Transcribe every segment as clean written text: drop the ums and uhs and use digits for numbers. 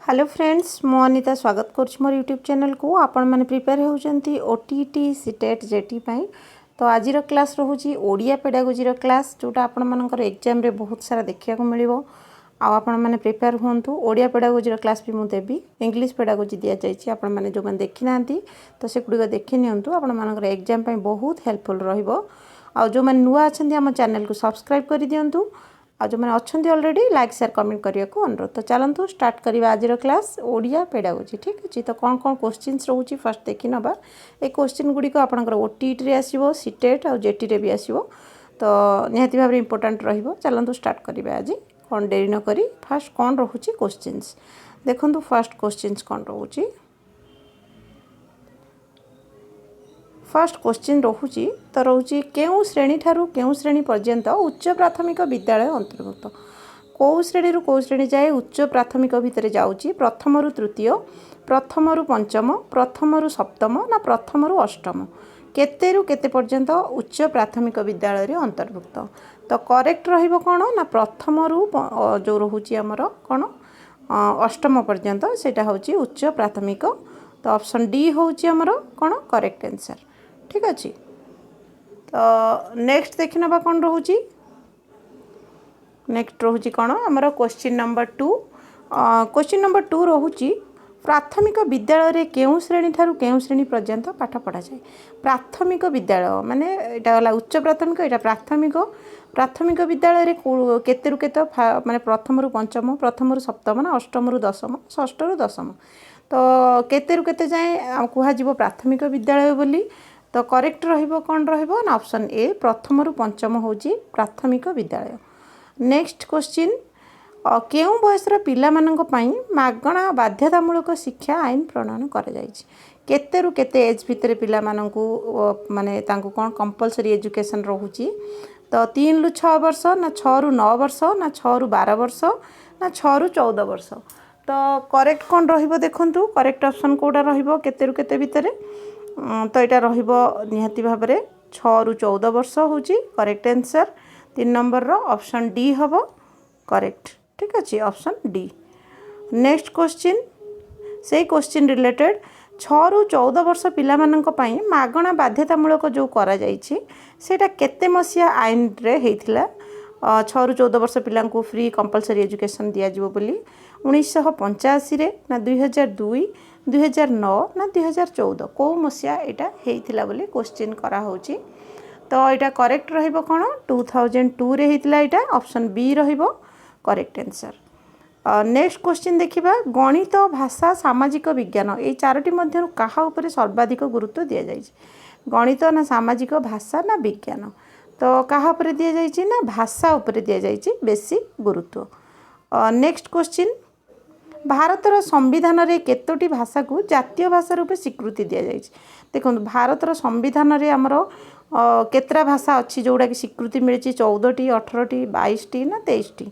Hello friends मु अनिता स्वागत कर मोर यूट्यूब चैनल को आपण मैंने प्रिपेयर होती ओटीटी सीटेट जेटी पाई तो आज क्लास रोचे ओडिया पेडागोजी क्लास जोटा आपण मानकर एग्जाम रे बहुत सारा देखा मिलो आपण मैंने प्रिपेयर हूँ ओडिया पेडागोजी क्लास भी मुझे देवी इंग्लिश पेडागोजी दि जाइए आपण मैंने जो देखी ना तो से गुड़ देखी निंतु आपण मानकर एग्जाम बहुत हेल्पफुल रहिबो आ जो मैंने नुआ अच्छा आम चैनल को सब्सक्राइब कर दिंतु आ जो मैंने अच्छा ऑलरेडी लाइक शेयर कमेंट करने को अनुरोध तो चलतु स्टार्ट करवा आज क्लास ओडिया पेडागोजी ठीक अच्छे तो कौन कौन क्वेश्चंस रोचे फर्स्ट देखी नवा ये क्वेश्चन गुड़िक आपंकर ओटीटी रे आसो सीटेट आ जेटी रे भी आसो तो निहाती भाव इंपोर्टाट रहिबो चलतु स्टार्ट करवा आज कौन डेरी न करी फास्ट कौन रोचे क्वेश्चंस देखंतु फर्स्ट क्वेश्चंस कौन रोचे फर्स्ट क्वेश्चन रोचे तो रोचे केउ श्रेणी ठारू केउ श्रेणी पर्यंत उच्च प्राथमिक विद्यालय अंतर्भुक्त कौ श्रेणी रू कौ श्रेणी जाए उच्च प्राथमिक भितर जाऊँगी प्रथम रु तृतीय प्रथम रु पंचम प्रथम रु सप्तम ना प्रथम रु अष्टम केते रु केते पर्यंत उच्च प्राथमिक विद्यालय रे अंतर्भुक्त तो करेक्ट रहिबो कोन ना प्रथम रु जो रोचे आमर कोन अष्टम पर्यंत सेटा होची उच्च प्राथमिक तो ऑप्शन डी होची आमर कोन करेक्ट आंसर ठीक अच्छे तो नेक्स्ट देखि नबा कौन रोचे नेक्स्ट रोचे कौन आमर क्वेश्चन नंबर 2 क्वेश्चन नंबर 2 रोचे प्राथमिक विद्यालय रे केउ श्रेणी ठारू केउ श्रेणी पर्यंत पाठ पढ़ा जाए प्राथमिक विद्यालय माने एटा गला उच्च प्राथमिक एटा प्राथमिक प्राथमिक विद्यालय रे केते रु केते माने प्रथम रु पंचम प्रथम रु सप्तम ना अष्टम रु दशम षष्ठ रु दशम तो केते रु केते जाए कुहा जीवो प्राथमिक विद्यालय बोली तो करेक्ट रहिबो कौन रहिबो ना ऑप्शन ए प्रथम रु पंचम होची प्राथमिक विद्यालय नेक्स्ट क्वेश्चन केउ बयसर पिला मानक पई मागणा बाध्यतामूलक शिक्षा आईन प्रणयन करा जायछि केते रु केते एज भितर पिला मानकू माने तांको कोन कंपलसरी एजुकेशन रहूची तो 3 रु 6 वर्ष ना 6 रु 9 वर्ष ना 6 रु 12 वर्ष ना 6 रु 14 वर्ष तो करेक्ट कौन रहिबो देखंतु करेक्ट ऑप्शन कोडा रहिबो केते रु केते भितर तो यहाँ रहिबो निहाती भाव में 6 रु 14 वर्ष होची करेक्ट आंसर 3 नंबर रो ऑप्शन डी हबो करेक्ट ठीक अच्छे ऑप्शन डी नेक्स्ट क्वेश्चन से क्वेश्चन रिलेटेड 6 रु 14 वर्ष पिला मानक पई मागणा बाध्यतामूलक जो करा जायछि सेटा केते मसिया आईन रे हेथिला 6 रु 14 वर्ष पिला को फ्री कंपलसरी एजुकेशन दिया जिवो बोली 1985 रे ना 2002 2009 ना 2014 कौ मसिया एटा हेइथिला बोली क्वेश्चन करा होची तो एटा करेक्ट रहिबो कोन 2002 रे हेइथिला एटा ऑप्शन बी रहिबो करेक्ट आंसर नेक्स्ट क्वेश्चन देखिबा गणित भाषा सामाजिक विज्ञान ए चारोटी मध्यरु काहा ऊपर सर्वाधिक गुरुत्व दिया जायछि गणित ना सामाजिक भाषा ना विज्ञान तो काहा ऊपर दिया जायछि ना भाषा ऊपर दिया जायछि बेसी गुरुत्व नेक्स्ट क्वेश्चन भारतर संविधान रे केतोटी भाषा को जातीय भाषा रूप स्वीकृति दि जाए देखो भारतर संविधान रे आमर केतरा भाषा अच्छी जोड़ा कि स्वीकृति मिली 14टी 18टी 22टी ना 23टी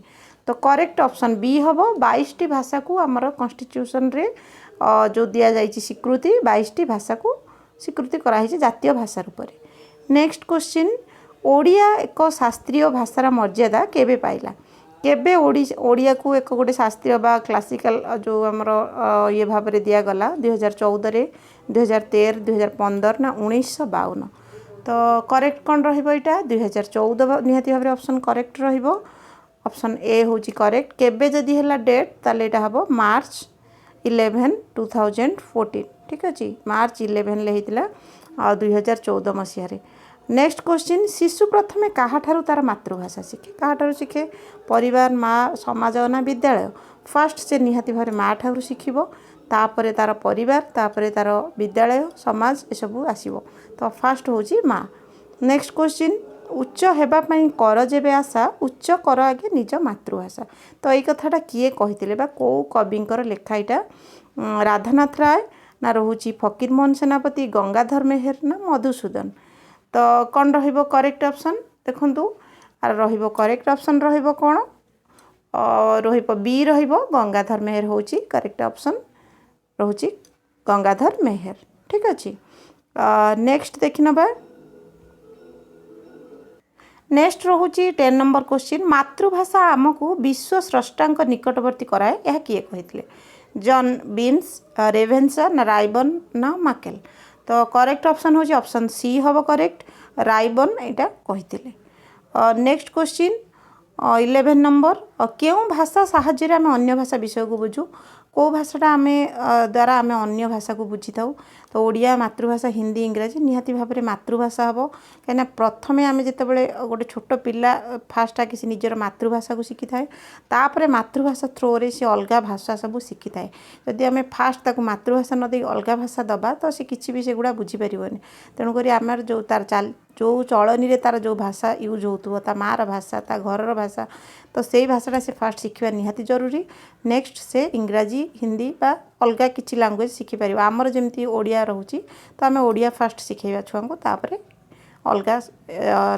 तो करेक्ट ऑप्शन बी हम 22टी भाषा को आमर कॉन्स्टिट्यूशन रे जो दि जाए स्वीकृति 22टी भाषा को स्वीकृति कराई जातीय भाषा रूप में नेक्स्ट क्वेश्चन ओडिया एक शास्त्रीय भाषार मर्यादा केबे पाइला केबे ओडिया को एक गोटे शास्त्रीय बा क्लासिकल जो आमर ये भाव में दिगला 2014 रे 2013 2015 ना 1952 तो करेक्ट कौन रहा 2014 निहाती भाव ऑप्शन करेक्ट रहिबो ऑप्शन ए होची करेक्ट केबे जदि हैला डेट ताले एटा हबो मार्च 11 2014 ठीक अछि मार्च 11 ले हितला 2014 मसिया रे नेक्स्ट क्वेश्चन शिशु प्रथमे काहाठारू तार मातृभाषा शिखे काहाठारू शिखे परिवार माँ समाज ना विद्यालय फास्ट से निहाती भाव माँ ठारू शिखिबो तापरे तार परिवार तापरे तार विद्यालय समाज ए सब आसीबो तो फास्ट होची माँ नेक्स्ट क्वेश्चन उच्च हेबा पई कर जेबे आशा उच्च कर आगे निज मातृभाषा तो यही कथाटा किए कहिथिले बा को कविंकर लेखा इटा राधानाथ राय ना रोची फकीरमोहन सेनापति गंगाधर मेहर ना मधुसूदन तो कौन रहिबो करेक्ट ऑप्शन देखंतु आर रहिबो करेक्ट ऑप्शन रहिबो कोन रहिबो बी रहिबो गंगाधर मेहर होची करेक्ट ऑप्शन रोची गंगाधर मेहर ठीक अछि नेक्स्ट देखिनबा नेक्स्ट रोचे 10 नंबर क्वेश्चन मातृभाषा आमको विश्व स्रष्टा निकटवर्ती कराए यह किए कही जॉन बीन्स रेभेन्सा ना राइबन ना माकेल। तो करेक्ट ऑप्शन होची ऑप्शन सी हबो करेक्ट राइबन एटा कहिथिले। नेक्स्ट क्वेश्चन 11 नंबर केउं भाषा साहाय्य आम अन्य भाषा विषय को बुझू कौ भाषाटा आम द्वारा आम अन्य भाषा को बुझी था। तो ओडिया मातृभाषा हिंदी इंग्राजी निहाती भाव में मातृभाषा हम कहीं प्रथमे आम जितेबाला गोटे छोट पिला फास्ट किसी निजर मातृभाषा को शिखी थाए तापर मातृभाषा थ्रोरे सी अलग भाषा सब शिखी थाए। जदि आम फास्ट ताको मातृभाषा न दे अलग भाषा दबा तो सी किसी भी सेगुड़ा बुझीपारे। तेणुक आमर जो तार जो चलनी तार जो भाषा यूज हो मार भाषा ता घर भाषा तो से भाषाटा से फास्ट शिखा निहाती जरूरी। नेक्स्ट से इंग्राजी हिंदी बा अलग किसी लैंग्वेज शिखिपर आमर जमी ओडिया रोचे तो आम ओडिया फास्ट शिखेबा छुआ को तापर अलग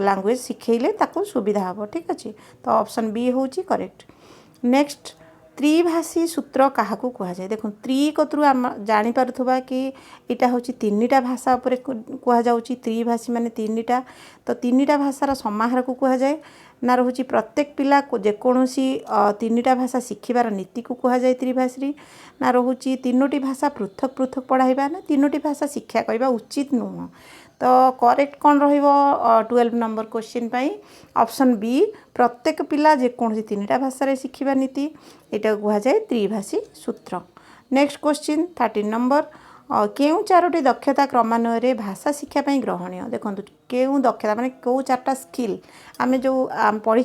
लैंग्वेज शिखेले ताको सुविधा हम। ठीक अच्छे तो ऑप्शन बी हूँ करेक्ट। नेक्स्ट त्रिभाषी सूत्र क्या कहुए देखो त्रि कतु आम जापा कि यहाँ हूँ तीन टा भाषा उपर कहुच्छी त्रिभाषी माने तीन टा तो तीन टा भाषार समाहार को कहुए ना रोचे प्रत्येक पिला जेकोसी तीन टा भाषा शिखिबार नीति को कहुए त्रिभाषी ना रोचे तीनोटी भाषा पृथक पृथक पढ़ाइबा ना तीनोटी भाषा शिक्षा करने उचित नुह। तो करेक्ट कौन रहिबो 12 नंबर क्वेश्चन पाई ऑप्शन बी प्रत्येक पिला जेकोसी तीन टा भाषा शिखिबा नीति यहाँ कहुए त्रिभाषी सूत्र। नेक्स्ट क्वेश्चन 13 नंबर केउं चारोटी दक्षता क्रमान्वय भाषा शिक्षापी ग्रहणीय देखो केउं दक्षता माने कौ चार्टा स्किल आम जो पढ़ी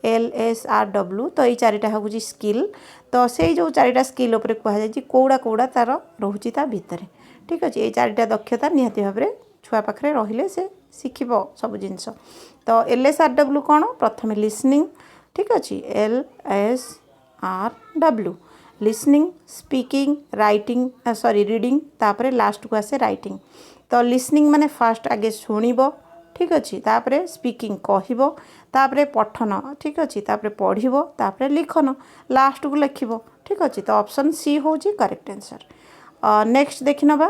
LSRW तो ये चारिटा हूँ स्किल तो से जो चारिटा स्किल उपर कहुई कौड़ा कौड़ा तार रोचे ता भितर। ठीक अच्छे ये चारिटा दक्षता निहाती भाव में छुआ पाखे रहिले से शिखिब सब जिनस। तो LSRW कौन प्रथम लिसनिंग ठीक अच्छे LSRW listening speaking writing sorry reading तापर लास्ट को आसे राइटिंग। तो लिसनिंग माने फास्ट आगे शुणिब ठीक अच्छे तापर स्पीकिंग कहब तापर पठन ठीक अच्छे तापर पढ़ब तापर लिखन लास्ट को लिखब। ठीक अच्छे तो ऑप्शन सी हूँ करेक्ट आंसर। नेक्स्ट देखि नबा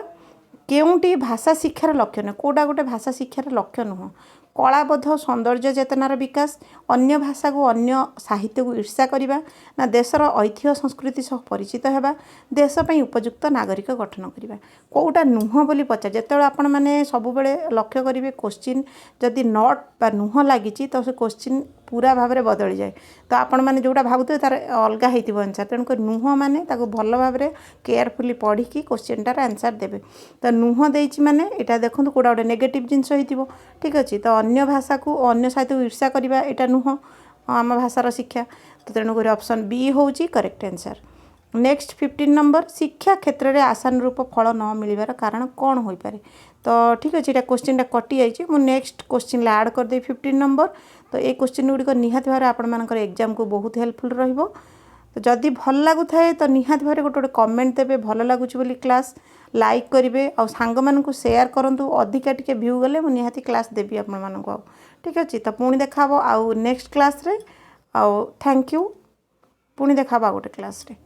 केउंटी भाषा शिक्षार लक्ष्य नुह कौटा गोटे भाषा शिक्षार लक्ष्य नुह कलाबोध सौंदर्य चेतनार विकास अन्य भाषा को अन्य साहित्य को ईर्षा करने ना देशर ऐतिह्य संस्कृति सह परिचित होगा देशपाई उपयुक्त नागरिक गठन करने कौटा नुह बोली पचार जिते आपण मैंने सब लक्ष्य करेंगे क्वेश्चन जदि नट बा नुह लगी तो से क्वेश्चन पूरा भाव में बदली जाए तो आपण मैंने जोटा भावुए तार अलग हो आंसर तेणुक नुह मैंने भल भाव में केयरफुली पढ़ी क्वेश्चनटार आंसर देवे। तो नुह देती माने यहाँ देखो कौटा गोटे नेगेटिव जिनस हो ठीक अच्छे तो अन्य भाषा को अन्य साहित्य को ईर्षा करवा यहाँ नुह आम भाषार शिक्षा तो तेणुक ऑप्शन बी हूँ करेक्ट आंसर। नेक्स्ट 15 नंबर शिक्षा क्षेत्र में आशानुरूप फल न मिलबार कारण कौन हो पारे। तो ठीक अच्छे यहाँ क्वेश्चन कटि जाइए मुझे नेक्स्ट क्वेश्चन ऐड करदे 15 नंबर। तो ये क्वेश्चन गुड़िक निहाती भाव आपण एग्जाम को बहुत हेल्पफुल रहिबो। तो जदि भल लगुए तो निहाती भाव गोटे गोटे कमेंट देवे भल लगुच बोली क्लास लाइक करेंगे और सांग मानू शेयर करूँ अधिका टिके व्यू गले मुझे निहाती क्लास देवी आपण को। ठीक अच्छे तो पुणी देखा आउ नेक्स्ट क्लास रे आउ थैंक यू पुणी देखा गोटे क्लास रे।